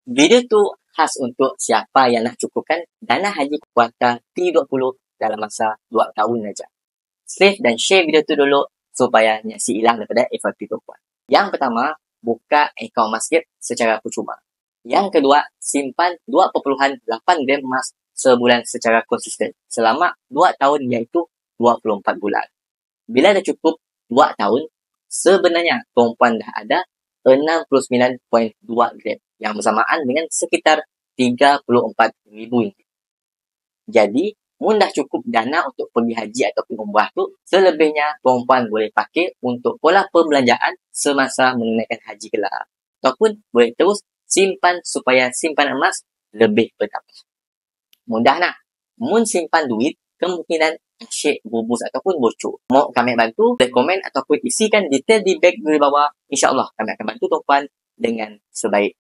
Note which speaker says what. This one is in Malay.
Speaker 1: Video tu khas untuk siapa yang nak cukupkan dana haji kuartal T20 dalam masa 2 tahun saja. Save dan share video tu dulu supaya nyaksi hilang daripada FYP perempuan. Yang pertama, buka akaun masjid secara percuma. Yang kedua, simpan 2.8 gram emas sebulan secara konsisten selama 2 tahun iaitu 24 bulan. Bila dah cukup 2 tahun, sebenarnya perempuan dah ada 69.2 gram yang bersamaan dengan sekitar 34,000 ringgit. Jadi, dah cukup dana untuk pergi haji ataupun umrah tu, selebihnya perempuan boleh pakai untuk pola pembelanjaan semasa menunaikan haji kelak. Ataupun boleh terus simpan supaya simpanan emas lebih bertambah. Mudah nak. Mun simpan duit, kemungkinan asyik bubus ataupun bocor. Mau kami bantu, boleh komen ataupun isikan detail di bag di bawah. InsyaAllah kami akan bantu tuan dengan sebaik